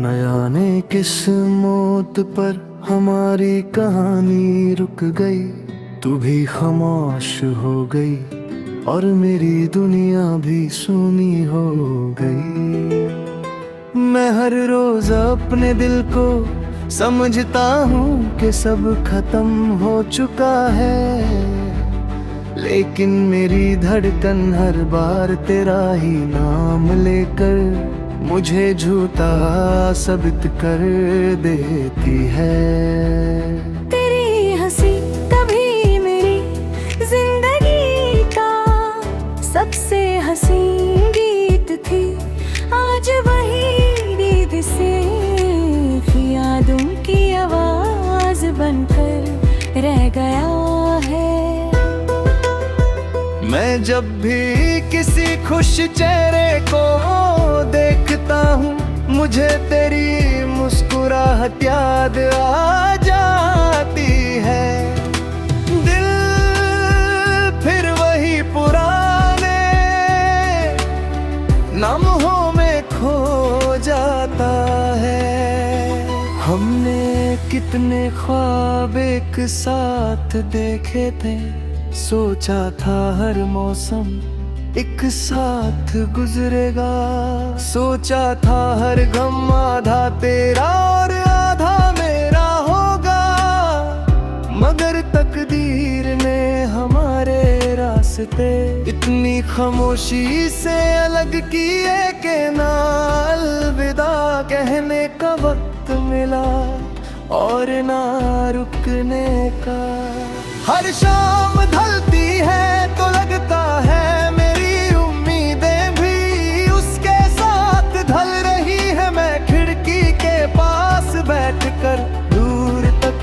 न जाने किस मौत पर हमारी कहानी रुक गई। तू भी खामोश हो गई और मेरी दुनिया भी सुनी हो गई। मैं हर रोज अपने दिल को समझता हूँ कि सब खत्म हो चुका है, लेकिन मेरी धड़कन हर बार तेरा ही नाम लेकर मुझे झूठा साबित कर देती है। तेरी हंसी कभी मेरी जिंदगी का सबसे हसीन गीत थी। आज वही नींद से यादों की आवाज बनकर रह गया है। मैं जब भी किसी खुश चेहरे को देखता हूँ, मुझे तेरी मुस्कुराहट याद आ जाती है। दिल फिर वही पुराने लम्हों में खो जाता है। हमने कितने ख्वाब एक साथ देखे थे, सोचा था हर मौसम एक साथ गुजरेगा। सोचा था हर गम आधा तेरा और आधा मेरा होगा, मगर तकदीर ने हमारे रास्ते इतनी खामोशी से अलग किए कि ना अलविदा कहने का वक्त मिला और ना रुकने का। हर शाम ढलती है तो लगता है मेरी उम्मीदें भी उसके साथ ढल रही है। मैं खिड़की के पास बैठकर दूर तक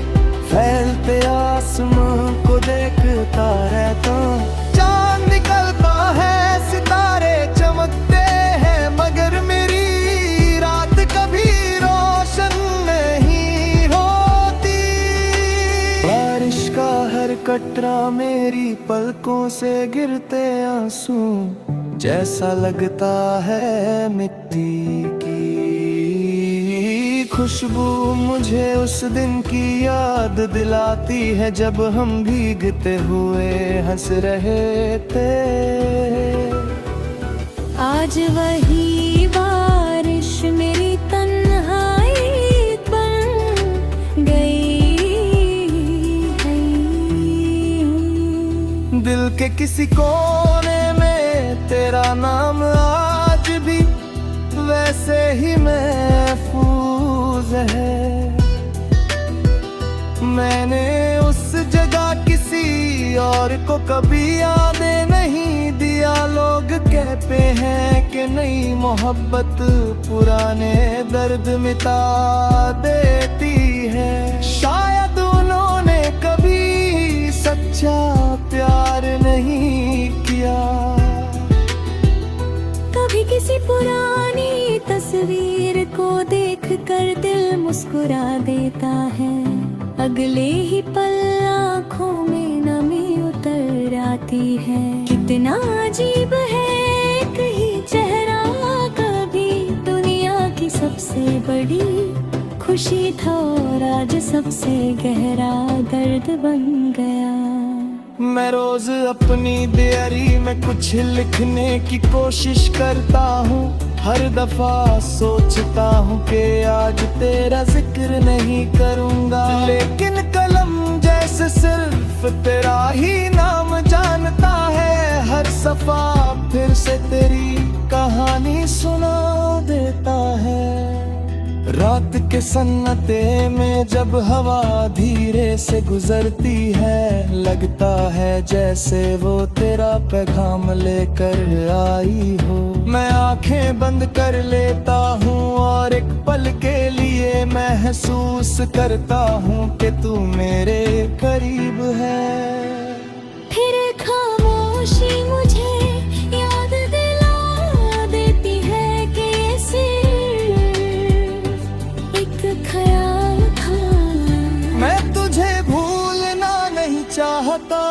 फैलते आसमां को देखता रहता हूँ। चांद निकलता है, सितारे चमकते हैं, मगर मेरी रात कभी रोशन नहीं होती। बारिश का हर कतरा मेरी पलकों से गिरते आंसू जैसा लगता है मिट्टी की खुशबू मुझे उस दिन की याद दिलाती है जब हम भीगते हुए हंस रहे थे। आज वही बारिश मेरी तन्हाई बन गई है। दिल के किसी कोने में तेरा नाम आज भी वैसे ही महफूज है। मैंने उस जगह किसी और को कभी याद नहीं दिया। लोग कहते हैं कि नई मोहब्बत पुराने दर्द मिटा देती है। शायद उन्होंने कभी सच्चा प्यार नहीं किया। कभी किसी पुरानी तस्वीर को देखकर दिल मुस्कुरा देता है, अगले ही पल आँखों में नमी उतर आती है। कितना अजीब है एक ही चेहरा, कभी दुनिया की सबसे बड़ी खुशी था और आज सबसे गहरा दर्द बन गया। मैं रोज अपनी डायरी में कुछ लिखने की कोशिश करता हूँ। हर दफा सोचता हूँ कि आज तेरा जिक्र नहीं करूँगा, लेकिन कलम जैसे सिर्फ तेरा ही नाम जानता है। हर सफा फिर से तेरी कहानी सुना देता है। रात के सन्नाटे में जब हवा धीरे से गुजरती है, लगता है जैसे वो तेरा पैगाम लेकर आई हो। मैं आंखें बंद कर लेता हूँ और एक पल के लिए महसूस करता हूँ कि तू मेरे करीब है। फिर खामोशी मुझे याद दिला देती है कि ये सिर्फ एक ख्याल था। मैं तुझे भूलना नहीं चाहता,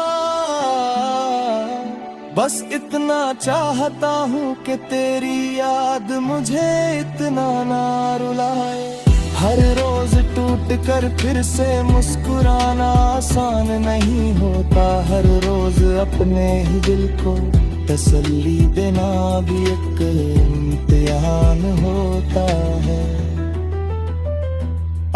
बस इतना चाहता हूँ कि तेरी याद मुझे इतना ना रुलाए। हर रोज टूट कर फिर से मुस्कुराना आसान नहीं होता। हर रोज अपने ही दिल को तसल्ली देना भी एक इम्तिहान होता है।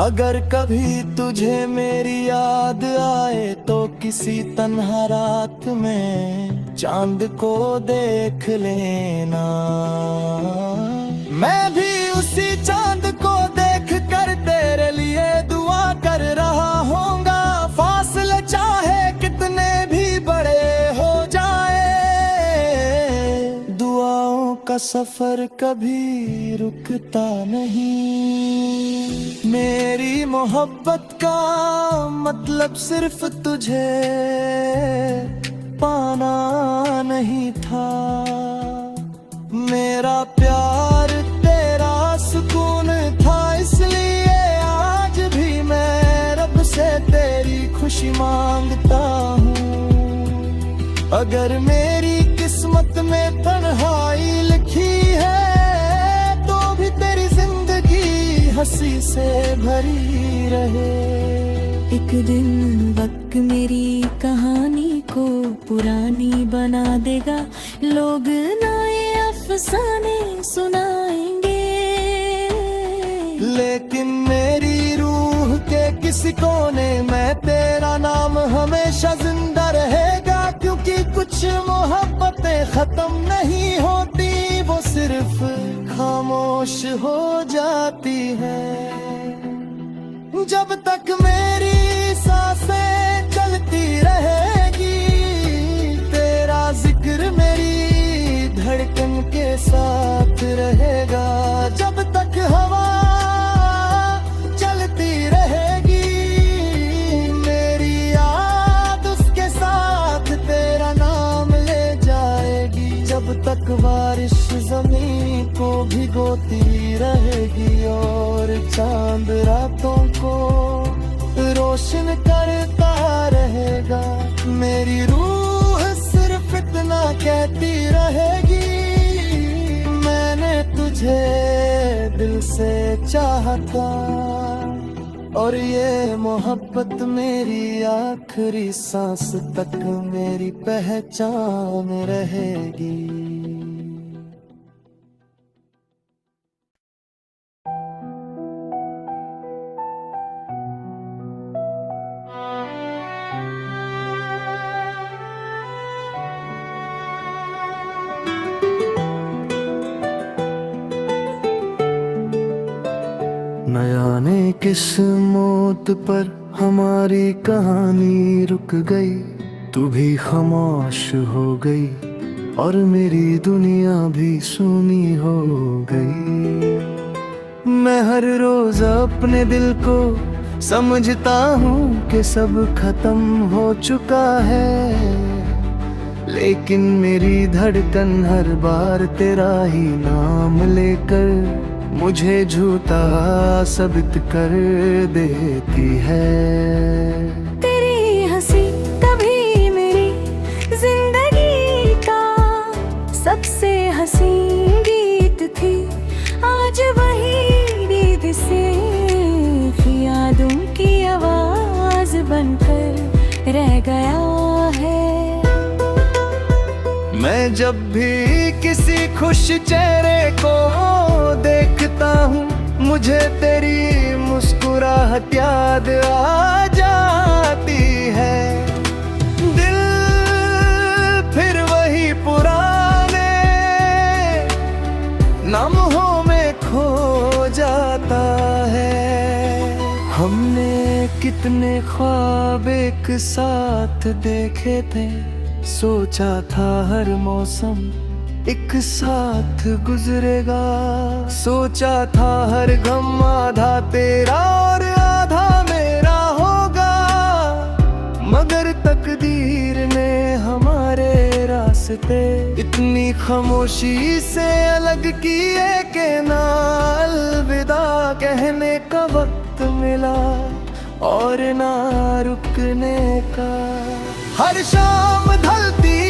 अगर कभी तुझे मेरी याद आए तो किसी तन्हा रात में चांद को देख लेना। मैं भी उसी चांद को देख कर तेरे लिए दुआ कर रहा होऊंगा। फासले चाहे कितने भी बड़े हो जाए, दुआओं का सफर कभी रुकता नहीं। मेरी मोहब्बत का मतलब सिर्फ तुझे पाना नहीं था। मेरा प्यार तेरा सुकून था, इसलिए आज भी मैं रब से तेरी खुशी मांगता हूँ। अगर मेरी किस्मत में तन्हाई लिखी है तो भी तेरी जिंदगी हंसी से भरी रहे। एक दिन वक्त मेरी कहानी को पुरानी बना देगा। लोग नए अफसाने सुनाएंगे, लेकिन मेरी रूह के किसी कोने में तेरा नाम हमेशा जिंदा रहेगा। क्योंकि कुछ मोहब्बतें खत्म नहीं होती, वो सिर्फ खामोश हो जाती है। जब तक मेरी सांसें चलती रहेगी, तेरा जिक्र मेरी धड़कन के साथ रहेगा। जब तक हवा चलती रहेगी, मेरी याद उसके साथ तेरा नाम ले जाएगी। जब तक बारिश जमीन को भिगोती रहेगी और चांद रातों को रोशन करता रहेगा, मेरी रूह सिर्फ इतना कहती रहेगी, मैंने तुझे दिल से चाहा था। और ये मोहब्बत मेरी आखिरी सांस तक मेरी पहचान रहेगी। न जाने किस मौत पर हमारी कहानी रुक गई। तू भी खामोश हो गई और मेरी दुनिया भी सुनी हो गई। मैं हर रोज अपने दिल को समझता हूँ कि सब खत्म हो चुका है, लेकिन मेरी धड़कन हर बार तेरा ही नाम लेकर मुझे झूठा साबित कर देती है। तेरी हंसी कभी मेरी जिंदगी का सबसे हसीन गीत थी। आज वही नींद से यादों की आवाज बनकर रह गया है। मैं जब भी किसी खुश चेहरे को देखता हूँ, मुझे तेरी मुस्कुराहट याद आ जाती है। दिल फिर वही पुराने लम्हों में खो जाता है। हमने कितने ख्वाब एक साथ देखे थे, सोचा था हर मौसम एक साथ गुजरेगा। सोचा था हर गम आधा तेरा और आधा मेरा होगा, मगर तकदीर ने हमारे रास्ते इतनी खामोशी से अलग किए कि ना अलविदा कहने का वक्त मिला और ना रुकने का। हर शाम ढलती